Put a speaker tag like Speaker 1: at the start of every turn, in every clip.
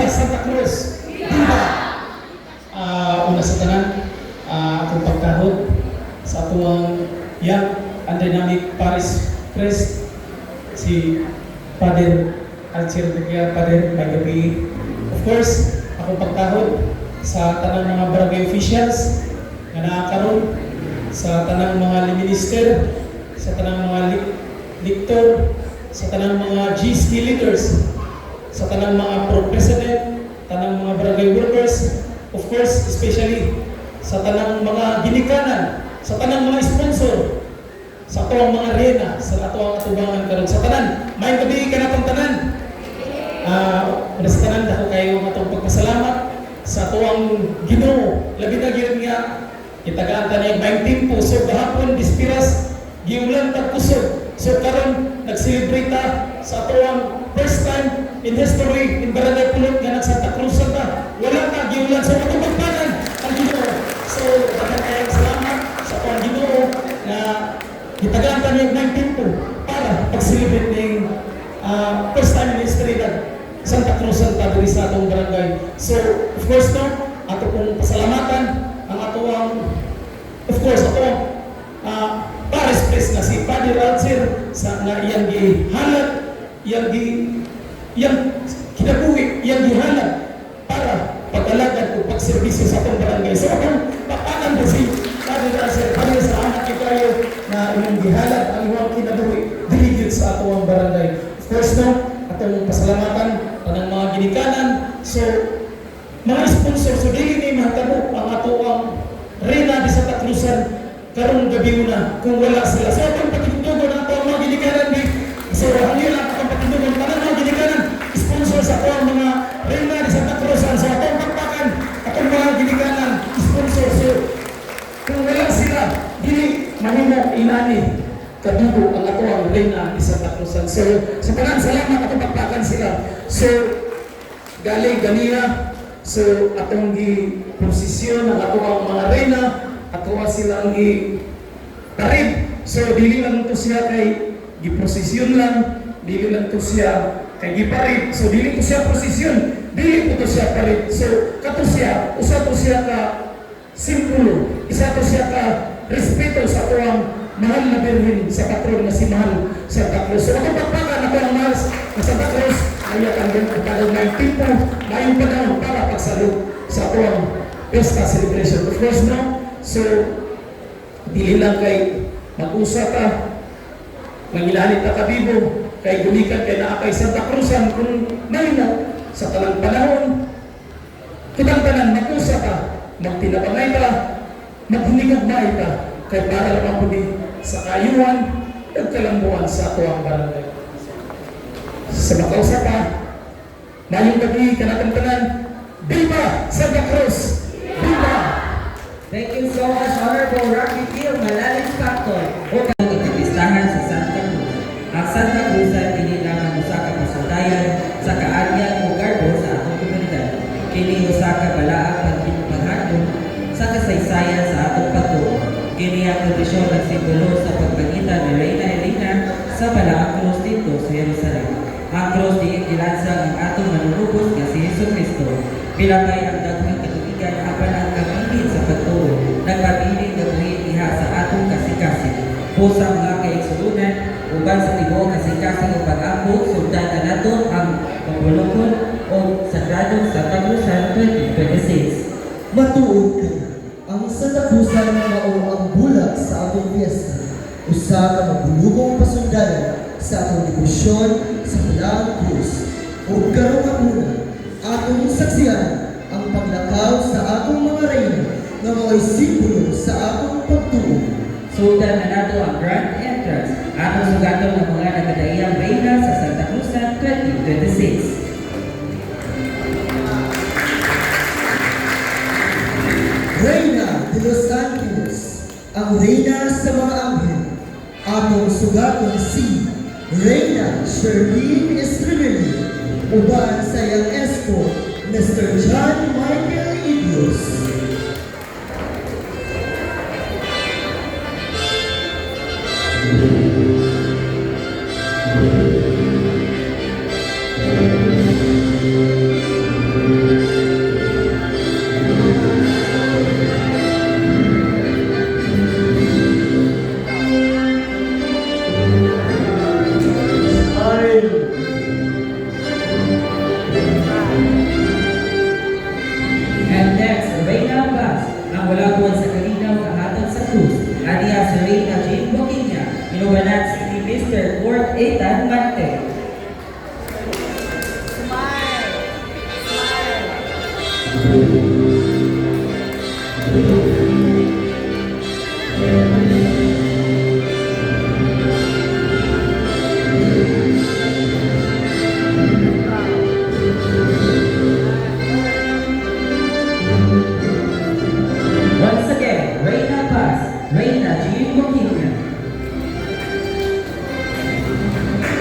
Speaker 1: Santa Cruz! Viva! Una sa tanan, akong pagkahod sa atuang young and dynamic parish priest, si Father Alcir Bigya, Father by gabi. Of course, akong pagkahod sa tanang mga barangay officials na nakakaroon, sa tanang mga minister, sa tanang mga lictor, sa tanang mga GSD leaders, sa tanang mga pro-president, tanang mga barangay workers, of course, especially sa tanang mga ginikanan, sa tanang mga sponsor, sa atuang mga arena, sa atuang atubangan karon sa tanan. May gabi ka na itong tanan. Sa tanan, dako kayo atong pagpasalamat sa atuang Ginoo. Labi na gyud nga itagaan ta ni bayang timpo, so gahapon dispiras giulan ta kusog. So karon nag-celebrate ta sa atuang first time in history in Barangay Pulot nga nag-Santa Cruz ta. Wala ka giulan sa matubagpanan ang Ginoo. So daghang kayong salamat sa atuang Ginoo na gitagaan ta ni bayang timpo para pag-celebrate ning first time in history na Santa Cruz ta diri sa atong barangay. So of course no, ato pong pasalamatan ang atuang of course atuang Paris Press na si Padre Alcir sa nga iyang gihalat, iyang kinabuhi, iyang gihalat para pag-alagad o pagserbisyo sa atong barangay. So akong papanan na si Padre Alcir, Padre sa anak kayo na iyong gihalat ang iyong kinabuhi diligid sa atong barangay. Of course no, atong pasalamatan ng mga ginikanan. So mga sponsor, so dili ni mahitabo ang atuang Reyna de Santa Cruzan karong gabi na kung wala sila. So atong patindugon ang atuang mga ginikanan di so hangin ang atong patindugon tanan mga ginikanan sponsor sa atuang mga Reyna de Santa Cruzan. So atong pakpakan atong mga ginikanan sponsor. So kung wala sila dili mahimo inani kadugo ang atuang Reyna de Santa Cruzan. So sa tanan salamat atong pakpakan sila. So galing ganiya, so atong gi-posisyon ang atuang mga reyna, atuwa silang gi-tarib. So dili lang to siya kay gi-posisyon lang, dili lang to siya kay gi-parib. So dili to siya posisyon, dili po to siya parib. So kato siya, usa to siya ka simbolo, isa to siya ka respeto sa atuang mahal na birhen sa patron na si Mahal Santa Cruz. So atong pakpakan ako ang Mahal na Santa Cruz, ayat ang ganang may tipo, mayong panahon para pagsalog sa atuang pesta celebration. Of course no, so dili lang kay mag-usa ka, mangilanit ka kabibo, kay gumikan kay naa kay Santa Cruzan kung may na sa talang panahon. Kitang tanan, mag-usa ka, magtinabangay ka, maghunigagmay ka, kay para lamang po sa kayuhan, nagkalambuan sa atuang barangay. Sa makausa pa, ngayong gabi kanatang-tanan, Viva Santa Cruz! Viva!
Speaker 2: Thank you so much, Honorable Rocky Phil Malalim Factor. O kang itipistahan sa Santa Cruz. Ang Santa Cruz ay pininaman usa ka pasadayan sa kaagyan o garbo sa atong komunidad. Kini usa ka balaang paghatod sa kasaysayan sa atong pagtuo. Kini ang tradisyon ng simbolo sa pagpangita ni Reyna Elena sa balaang krus dito sa Jerusalem. Ang krus diin gilansang ang atong manunubos nga si Jesucristo. Pilapay ang daghang katuigan apan ang kabilin sa pagtuo. Nagpabilin nga buhi diha sa atong kasikasik. Pusa mga kaigsuunan, uban sa tibuok kasikasik o pag-ambot, sundan nato ang pagbulukon o Sagradong Santa Cruzan 2026.
Speaker 3: Matuod ka na. Ang Santa Cruzan mao ang bulag sa atong fiesta. Usa ka mabulugong pasundanan sa atong debosyon sa Balaang Cruz. O karong una, atong saksiyan ang paglakaw sa atong mga reyna na mao'y simbolo sa atong pagtuo.
Speaker 2: Sundan na nato ang grand entrance. Atong sugaton ng mga nagadaiyang reyna sa Santa Cruzan 2026.
Speaker 3: Reyna de los Angeles, ang reyna sa mga anghel. Atong sugaton si Reyna Sherlyn Estremeli, uban sa iyang escort, Mr. John Michael Idios.
Speaker 2: Ethan Mante. Once again, Reyna Paz, Reyna Jean Moquilla.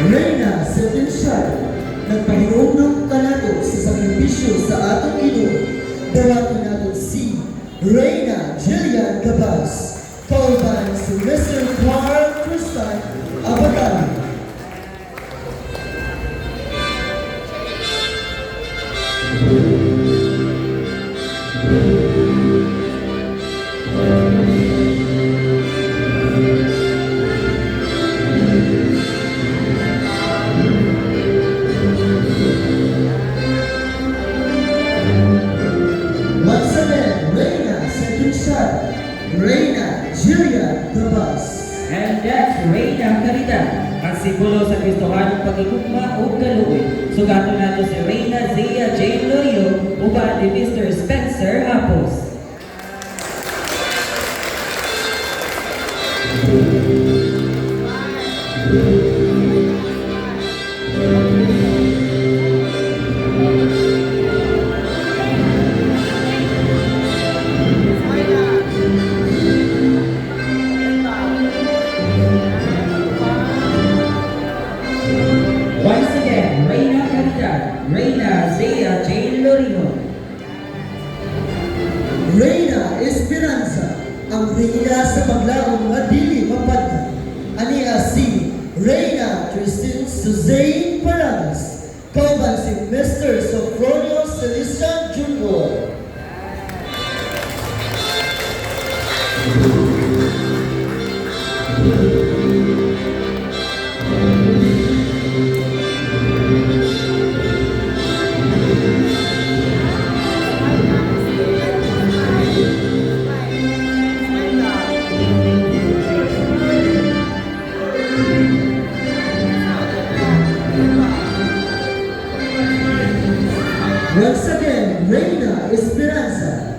Speaker 3: Reyna Sentenciado, nagpahinumdum ka nato sa sakripisyo sa atong Ginoo. Dawaton nato si Reyna Jillian Gabas, kauban si Mr. Clark Tristan Abagani. Once again, Reyna Sentenciado, Reyna Jillian Gabas.
Speaker 2: And that's Reyna Caridad, ang simbolo sa Kristohanong pagigugma o kaluoy. Sugato nato si Reyna Zia Jane Lorio, uban ni Mr. Spencer Hapos. Once again, Reyna Caridad, Reyna Zia Jane Lorio.
Speaker 3: Reyna Esperanza, ang reyna sa paglaong nga dili mapadna. Ania si Reyna Christine Suzanne Paranas, kauban si Mr. Sofronio Celestin Jr. Once again, Reyna Esperanza,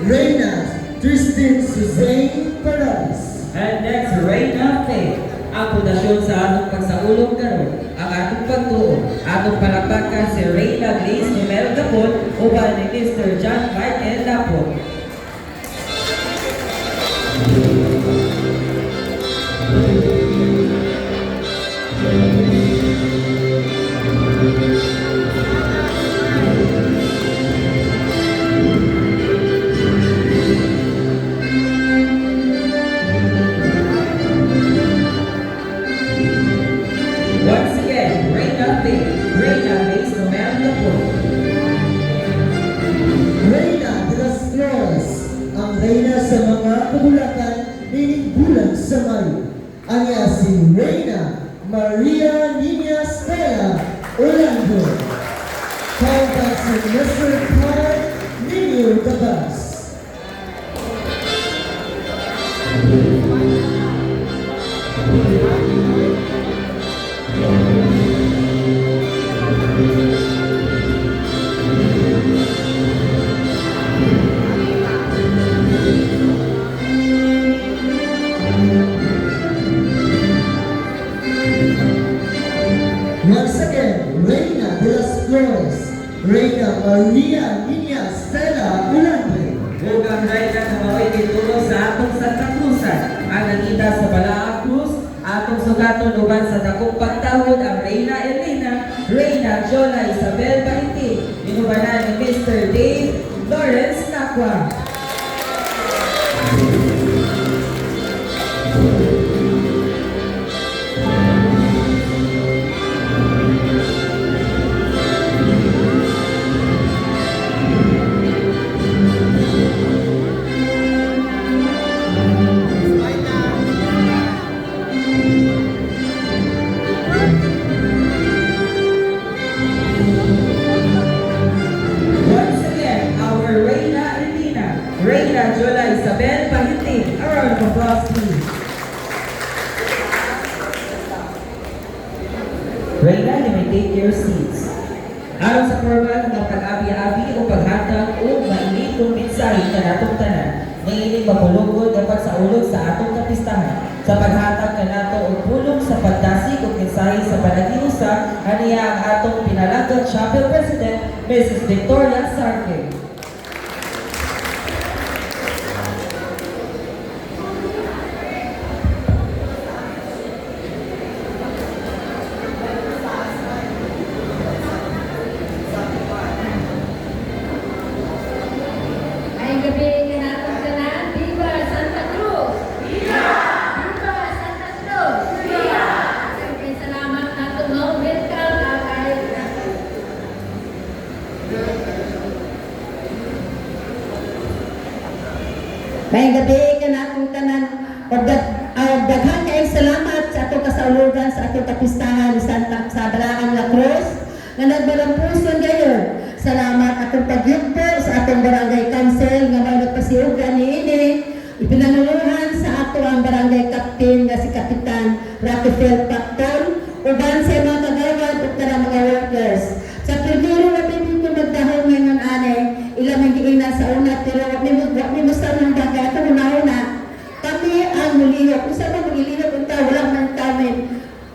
Speaker 3: Reyna Christine Suzanne Paranas.
Speaker 2: And next, Reyna Faith, ang pundasyon sa atong pagsaulong karon, ang atong pagtuo, atong palakpakan si Reyna Grace Numero Gapon, uban ni Mr. John Michael Lapon. Once again, Reyna Faith, Reyna Grace Numero Gapon.
Speaker 3: Reyna de las Flores, ang reyna sa mga kabulatan nining bulan sa Mayo. Anya si Reyna Maria Nina Stella Orlando. Kauban si Mr. Clark Nino Gabas. Once again, Reyna de las Flores, Reyna Maria Nina Stella Orlando.
Speaker 2: Ug ang Reyna na mao'y gitulong sa atong Santa Cruzan, ang nangita sa Balaang Cruz, atong sugaton uban sa dakong pagtawod ang Reyna Elena, Reyna Jola Isabel Bainti, inubanan ni Mr. Dave Lawrence Nakwa. Once again, our Reyna Elena, kini mapulugod ang pagsaulog sa atong kapistahan sa paghatag kanato og pulong sa pagdasig ug mensahe sa panagiusa aniya ang atong pinalanggang Chapel President Mrs. Victoria Sarke.
Speaker 4: Ay gabi kinatang tanan, Viva Santa Cruz! Viva! Viva Santa Cruz! Viva! Siyempre salamat na tumaw, welcome kahit
Speaker 5: May gabi kanatong tanan daghan kay salamat sa atong kasaulugan sa atong kapistahan sa Balaan La Cruz nga nagbalampuson gayon. Salamat atong pagyugpo sa atong barangay council nga may nagpasiugan niini. Ipinanuluhan sa ato ang barangay captain nga si Kapitan Rafael Pacton uban sa mga kagawad ug tanang mga workers. Sa primero na pinito magdahon ngayon ane ilang giina sa una pero wag mi mo sa nang bagay ato una kami ang mulihok kung saan mag-ilihok unta walang man kami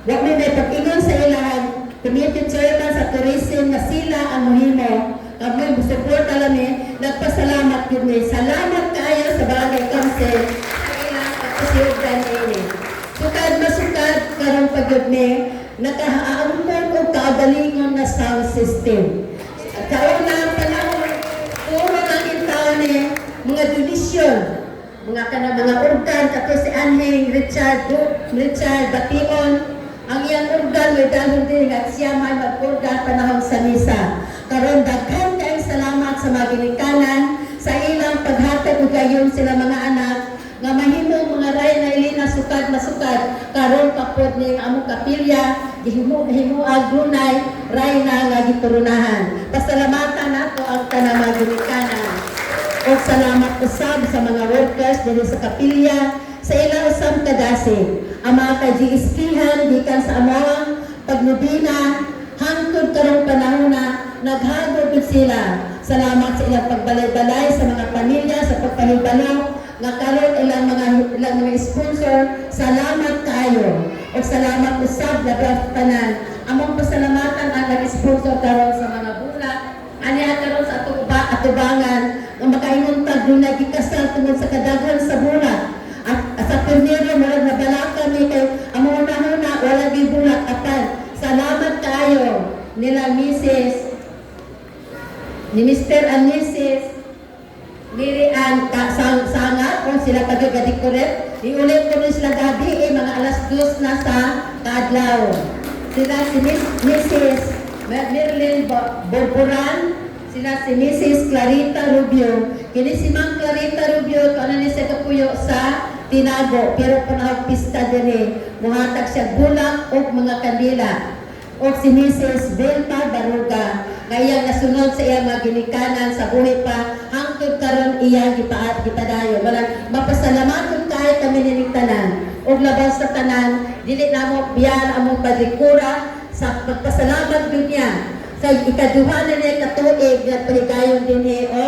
Speaker 5: wag mi may pag-ingon sa ilahan community chairman sa tourism na sila ang muhimo kami support alami nagpasalamat yun mi salamat kaayo sa barangay council sa ilang pagpasiugan ini sukad masukad karong pagyud mi nakahaangkon og kaagalingon na sound system sa unang panahon puro natin tao ni mga donasyon mga mga organ kato si Anheng Richard Bation ang iyang organ may dahil din at siya may mag-organ panahon sa misa karon daghan kayong salamat sa mga ginikanan sa ilang paghatag ug gayon sila mga anak nga mahimong mga ray na ilina sukad masukad karon papod ning among kapilya himo agunay ray na nga giturunahan pasalamatan nato ang tanang mga ginikanan ug salamat usab sa mga workers dinhi sa kapilya sa ilang usab kadasig ang mga ka-GSP-han gikan sa among pagnubina hangtod karong panahon na naghagod gid sila salamat sa ilang pagbalay-balay sa mga pamilya sa pagpahibalo nga karon ilang mga sponsor salamat kaayo ug salamat usab labi tanan among pasalamatan ang nag-sponsor karon sa mga bulak aniya karon sa atubangan nga makaingon tag dunay gikasal tungod sa kadaghan sa bulak at sa pernero murag nabala kami kay among una wala gyud bulak apan salamat kaayo nila Mrs. ni Mr. and Mrs. Miriam Sanga kung sila pagagadekorate iulit ko rin sila gabi mga alas 2 na sa kaadlaw sila si Mrs. Merlin Borboran sila si Mrs. Clarita Rubio kini si Ma'am Clarita Rubio kung ano ni sa kapuyo sa Tinago pero panahog pista din muhatag siya bulak o mga kandila o si Mrs. Belta Baruga nga iyang nasunod sa iyang mga ginikanan sa buhay pa hangtod karon iyang gipadayo wala mapasalamaton kay kami nining tanan ug laban sa tanan dili namo biyan among padikura sa pagpasalamat gyud niya sa ikaduha na niya katuig nga pahigayon dinhi o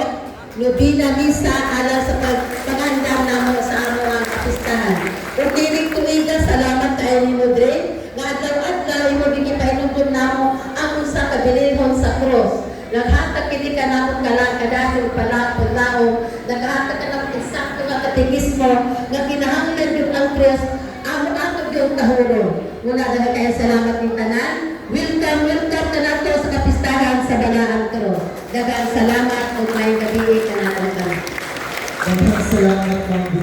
Speaker 5: nobina misa alang sa pagpangandam namo sa among kapistahan ug dining tuiga salamat kay ni Modre nga adlaw-adlaw imo gipainugon namo ang usa ka bilihon sa cross naghatag kini ka namo kadasig pala paglaom naghatag ka namo eksakto nga katekismo nga kinahanglan gyud ang cross amo ato gyud kahuro muna daghang kay salamat ning tanan welcome na nato sa kapistahan sa Balaan Cruz daghang salamat ug may gabi kanato
Speaker 3: Daghang salamat, Ma'am